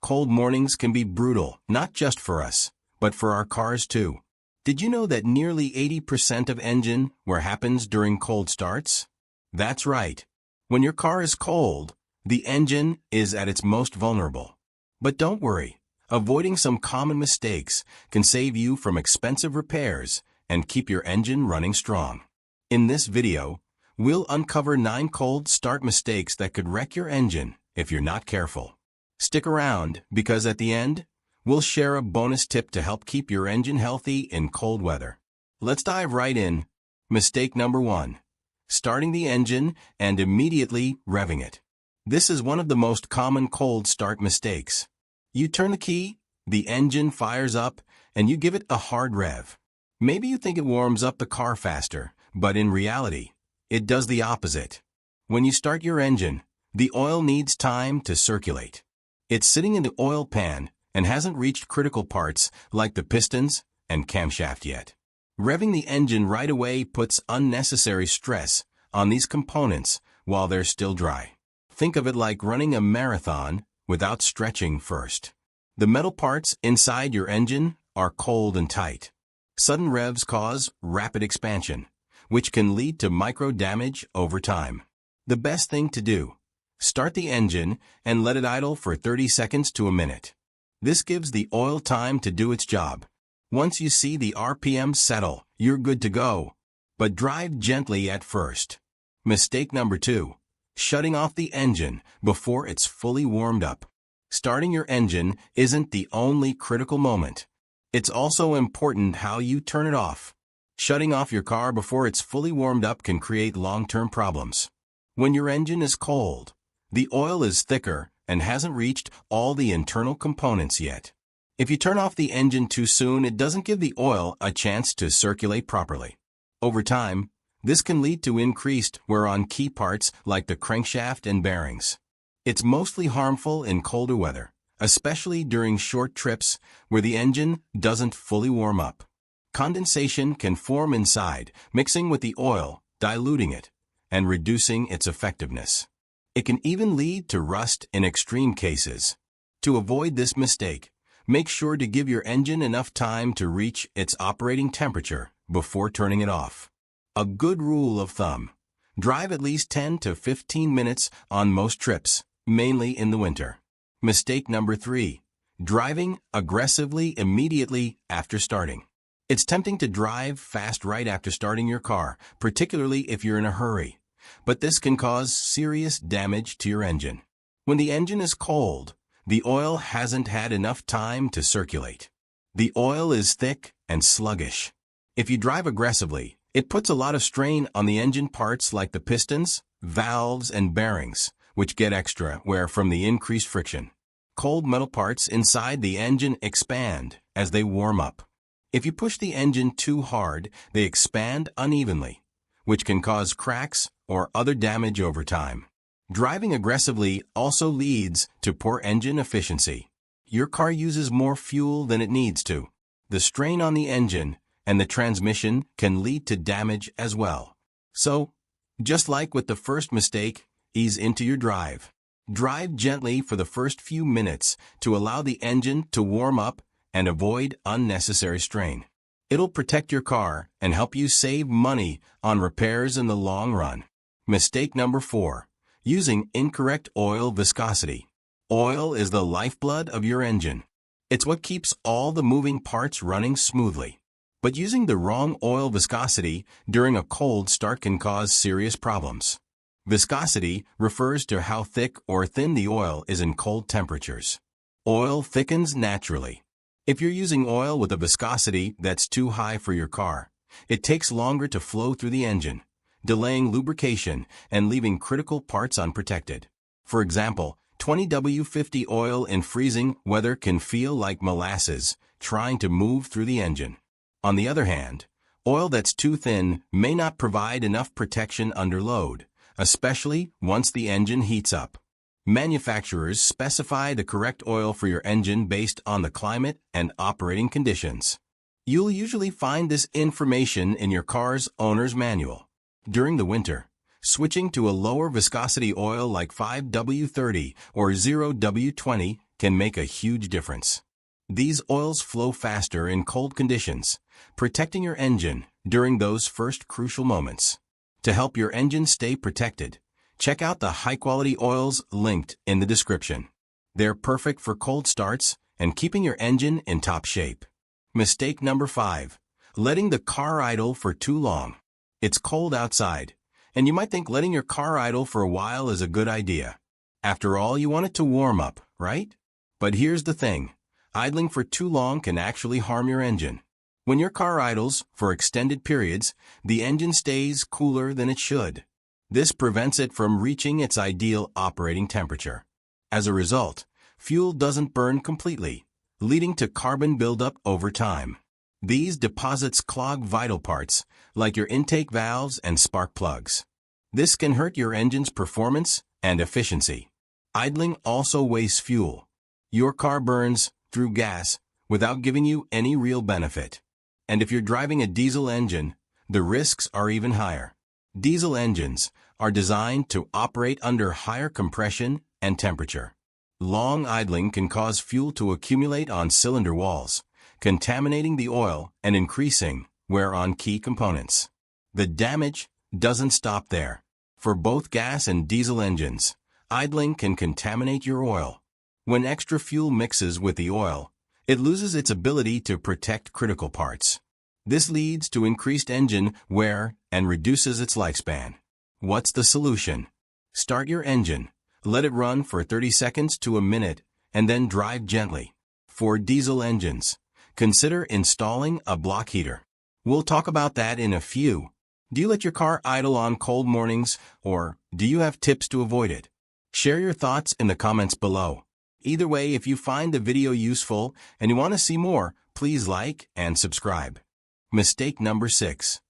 Cold mornings can be brutal, not just for us, but for our cars too. Did you know that nearly 80% of engine wear happens during cold starts? That's right. When your car is cold, the engine is at its most vulnerable. But don't worry, avoiding some common mistakes can save you from expensive repairs and keep your engine running strong. In this video, we'll uncover 9 cold start mistakes that could wreck your engine if you're not careful. Stick around, because at the end, we'll share a bonus tip to help keep your engine healthy in cold weather. Let's dive right in. Mistake number 1. Starting the engine and immediately revving it. This is one of the most common cold start mistakes. You turn the key, the engine fires up, and you give it a hard rev. Maybe you think it warms up the car faster, but in reality, it does the opposite. When you start your engine, the oil needs time to circulate. It's sitting in the oil pan and hasn't reached critical parts like the pistons and camshaft yet. Revving the engine right away puts unnecessary stress on these components while they're still dry. Think of it like running a marathon without stretching first. The metal parts inside your engine are cold and tight. Sudden revs cause rapid expansion, which can lead to micro damage over time. The best thing to do: start the engine and let it idle for 30 seconds to a minute. This gives the oil time to do its job. Once you see the RPM settle, you're good to go. But drive gently at first. Mistake number 2. Shutting off the engine before it's fully warmed up. Starting your engine isn't the only critical moment. It's also important how you turn it off. Shutting off your car before it's fully warmed up can create long-term problems. When your engine is cold, the oil is thicker and hasn't reached all the internal components yet. If you turn off the engine too soon, it doesn't give the oil a chance to circulate properly. Over time, this can lead to increased wear on key parts like the crankshaft and bearings. It's mostly harmful in colder weather, especially during short trips where the engine doesn't fully warm up. Condensation can form inside, mixing with the oil, diluting it, and reducing its effectiveness. It can even lead to rust in extreme cases. To avoid this mistake, make sure to give your engine enough time to reach its operating temperature before turning it off. A good rule of thumb: drive at least 10 to 15 minutes on most trips, mainly in the winter. Mistake number 3. Driving aggressively immediately after starting. It's tempting to drive fast right after starting your car, particularly if you're in a hurry. But this can cause serious damage to your engine. When the engine is cold, the oil hasn't had enough time to circulate. The oil is thick and sluggish. If you drive aggressively, it puts a lot of strain on the engine parts like the pistons, valves, and bearings, which get extra wear from the increased friction. Cold metal parts inside the engine expand as they warm up. If you push the engine too hard, they expand unevenly, which can cause cracks or other damage over time. Driving aggressively also leads to poor engine efficiency. Your car uses more fuel than it needs to. The strain on the engine and the transmission can lead to damage as well. So, just like with the first mistake, ease into your drive. Drive gently for the first few minutes to allow the engine to warm up and avoid unnecessary strain. It'll protect your car and help you save money on repairs in the long run. Mistake number 4. Using incorrect oil viscosity. Oil is the lifeblood of your engine. It's what keeps all the moving parts running smoothly. But using the wrong oil viscosity during a cold start can cause serious problems. Viscosity refers to how thick or thin the oil is in cold temperatures. Oil thickens naturally. If you're using oil with a viscosity that's too high for your car, it takes longer to flow through the engine, delaying lubrication and leaving critical parts unprotected. For example, 20W50 oil in freezing weather can feel like molasses trying to move through the engine. On the other hand, oil that's too thin may not provide enough protection under load, especially once the engine heats up. Manufacturers specify the correct oil for your engine based on the climate and operating conditions. You'll usually find this information in your car's owner's manual. During the winter, switching to a lower viscosity oil like 5W30 or 0W20 can make a huge difference. These oils flow faster in cold conditions, protecting your engine during those first crucial moments. To help your engine stay protected, check out the high-quality oils linked in the description. They're perfect for cold starts and keeping your engine in top shape. Mistake number 5. Letting the car idle for too long. It's cold outside, and you might think letting your car idle for a while is a good idea. After all, you want it to warm up, right? But here's the thing. Idling for too long can actually harm your engine. When your car idles for extended periods, the engine stays cooler than it should. This prevents it from reaching its ideal operating temperature. As a result, fuel doesn't burn completely, leading to carbon buildup over time. These deposits clog vital parts, like your intake valves and spark plugs. This can hurt your engine's performance and efficiency. Idling also wastes fuel. Your car burns through gas without giving you any real benefit. And if you're driving a diesel engine, the risks are even higher. Diesel engines are designed to operate under higher compression and temperature. Long idling can cause fuel to accumulate on cylinder walls, contaminating the oil and increasing wear on key components. The damage doesn't stop there. For both gas and diesel engines, idling can contaminate your oil. When extra fuel mixes with the oil, it loses its ability to protect critical parts. This leads to increased engine wear and reduces its lifespan. What's the solution? Start your engine, let it run for 30 seconds to a minute, and then drive gently. For diesel engines, consider installing a block heater. We'll talk about that in a few. Do you let your car idle on cold mornings, or do you have tips to avoid it? Share your thoughts in the comments below. Either way, if you find the video useful and you want to see more, please like and subscribe. Mistake number 6.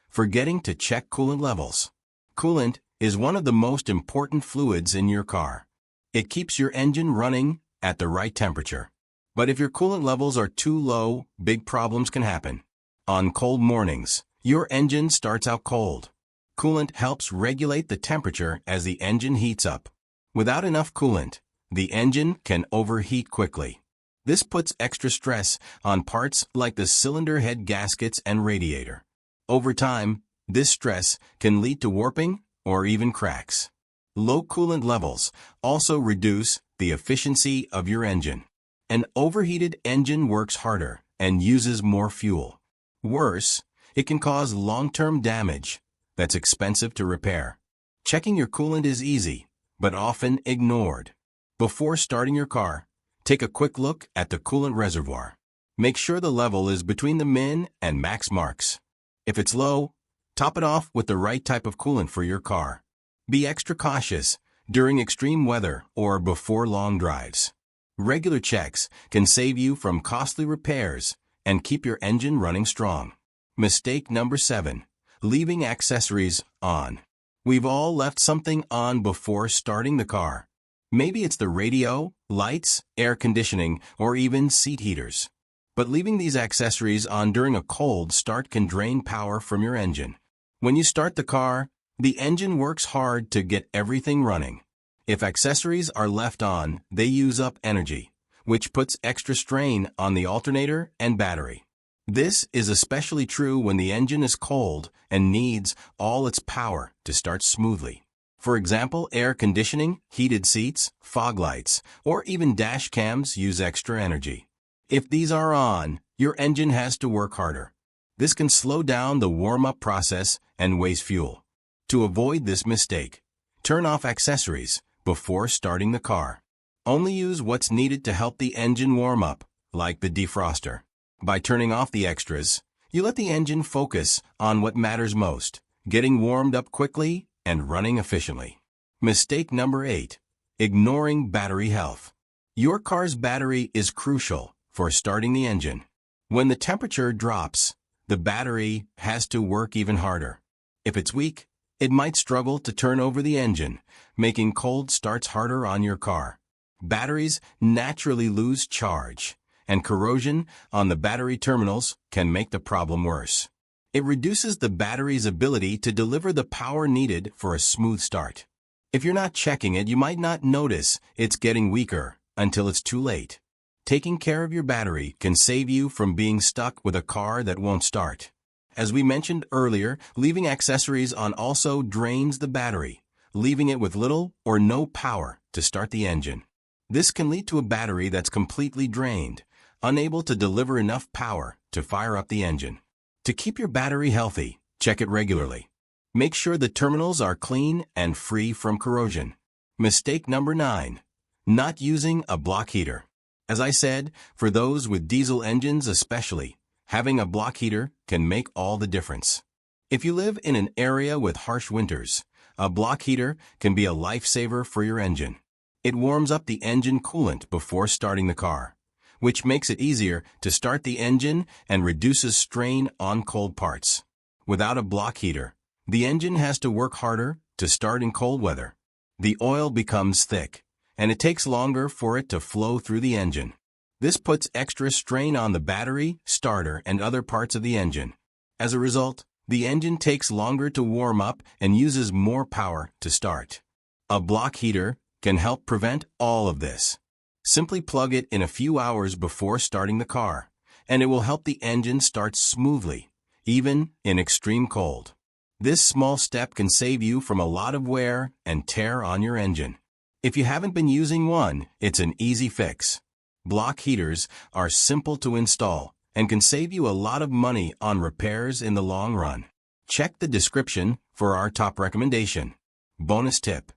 Forgetting to check coolant levels. Coolant is one of the most important fluids in your car. It keeps your engine running at the right temperature. But if your coolant levels are too low, big problems can happen. On cold mornings, your engine starts out cold. Coolant helps regulate the temperature as the engine heats up. Without enough coolant, the engine can overheat quickly. This puts extra stress on parts like the cylinder head gaskets and radiator. Over time, this stress can lead to warping or even cracks. Low coolant levels also reduce the efficiency of your engine. An overheated engine works harder and uses more fuel. Worse, it can cause long-term damage that's expensive to repair. Checking your coolant is easy, but often ignored. Before starting your car, take a quick look at the coolant reservoir. Make sure the level is between the min and max marks. If it's low, top it off with the right type of coolant for your car. Be extra cautious during extreme weather or before long drives. Regular checks can save you from costly repairs and keep your engine running strong. Mistake number 7. Leaving accessories on. We've all left something on before starting the car. Maybe it's the radio, lights, air conditioning, or even seat heaters. But leaving these accessories on during a cold start can drain power from your engine. When you start the car, the engine works hard to get everything running. If accessories are left on, they use up energy, which puts extra strain on the alternator and battery. This is especially true when the engine is cold and needs all its power to start smoothly. For example, air conditioning, heated seats, fog lights, or even dash cams use extra energy. If these are on, your engine has to work harder. This can slow down the warm-up process and waste fuel. To avoid this mistake, turn off accessories before starting the car. Only use what's needed to help the engine warm up, like the defroster. By turning off the extras, you let the engine focus on what matters most, getting warmed up quickly and running efficiently. Mistake number 8. Ignoring battery health. Your car's battery is crucial for starting the engine. When the temperature drops, the battery has to work even harder. If it's weak, it might struggle to turn over the engine, making cold starts harder on your car. Batteries naturally lose charge, and corrosion on the battery terminals can make the problem worse. It reduces the battery's ability to deliver the power needed for a smooth start. If you're not checking it, you might not notice it's getting weaker until it's too late. Taking care of your battery can save you from being stuck with a car that won't start. As we mentioned earlier, leaving accessories on also drains the battery, leaving it with little or no power to start the engine. This can lead to a battery that's completely drained, unable to deliver enough power to fire up the engine. To keep your battery healthy, check it regularly. Make sure the terminals are clean and free from corrosion. Mistake number 9. Not using a block heater. As I said, for those with diesel engines especially, having a block heater can make all the difference. If you live in an area with harsh winters, a block heater can be a lifesaver for your engine. It warms up the engine coolant before starting the car, which makes it easier to start the engine and reduces strain on cold parts. Without a block heater, the engine has to work harder to start in cold weather. The oil becomes thick, and it takes longer for it to flow through the engine. This puts extra strain on the battery, starter, and other parts of the engine. As a result, the engine takes longer to warm up and uses more power to start. A block heater can help prevent all of this. Simply plug it in a few hours before starting the car, and it will help the engine start smoothly, even in extreme cold. This small step can save you from a lot of wear and tear on your engine. If you haven't been using one, it's an easy fix. Block heaters are simple to install and can save you a lot of money on repairs in the long run. Check the description for our top recommendation. Bonus tip.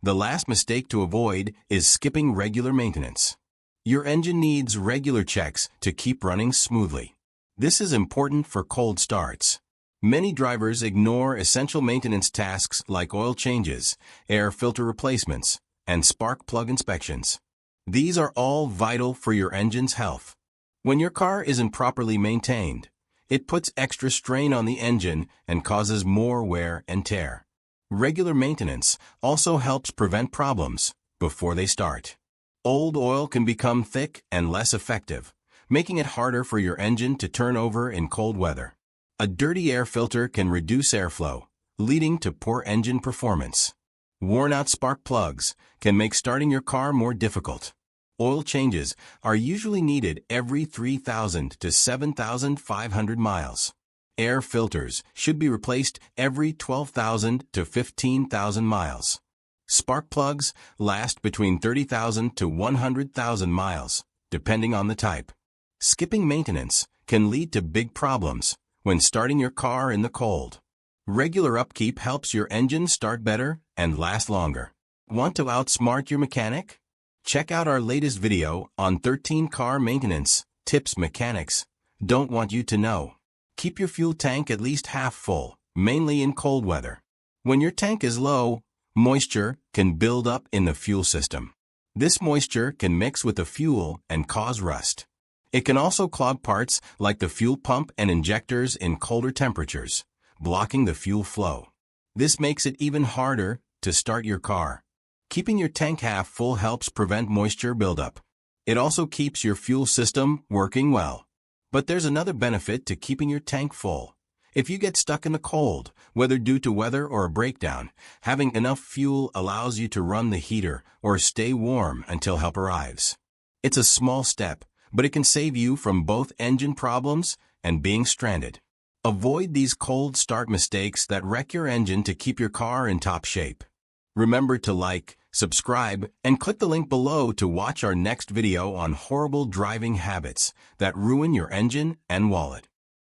The last mistake to avoid is skipping regular maintenance. Your engine needs regular checks to keep running smoothly. This is important for cold starts. Many drivers ignore essential maintenance tasks like oil changes, air filter replacements, and spark plug inspections. These are all vital for your engine's health. When your car isn't properly maintained, it puts extra strain on the engine and causes more wear and tear. Regular maintenance also helps prevent problems before they start. Old oil can become thick and less effective, making it harder for your engine to turn over in cold weather. A dirty air filter can reduce airflow, leading to poor engine performance. Worn-out spark plugs can make starting your car more difficult. Oil changes are usually needed every 3,000 to 7,500 miles. Air filters should be replaced every 12,000 to 15,000 miles. Spark plugs last between 30,000 to 100,000 miles, depending on the type. Skipping maintenance can lead to big problems when starting your car in the cold. Regular upkeep helps your engine start better and last longer. Want to outsmart your mechanic? Check out our latest video on 13 car maintenance tips mechanics don't want you to know. Keep your fuel tank at least half full, mainly in cold weather. When your tank is low, moisture can build up in the fuel system. This moisture can mix with the fuel and cause rust. It can also clog parts like the fuel pump and injectors in colder temperatures, blocking the fuel flow. This makes it even harder to start your car. Keeping your tank half full helps prevent moisture buildup. It also keeps your fuel system working well. But there's another benefit to keeping your tank full. If you get stuck in the cold, whether due to weather or a breakdown, having enough fuel allows you to run the heater or stay warm until help arrives. It's a small step, but it can save you from both engine problems and being stranded. Avoid these cold start mistakes that wreck your engine to keep your car in top shape. Remember to like, subscribe, and click the link below to watch our next video on horrible driving habits that ruin your engine and wallet.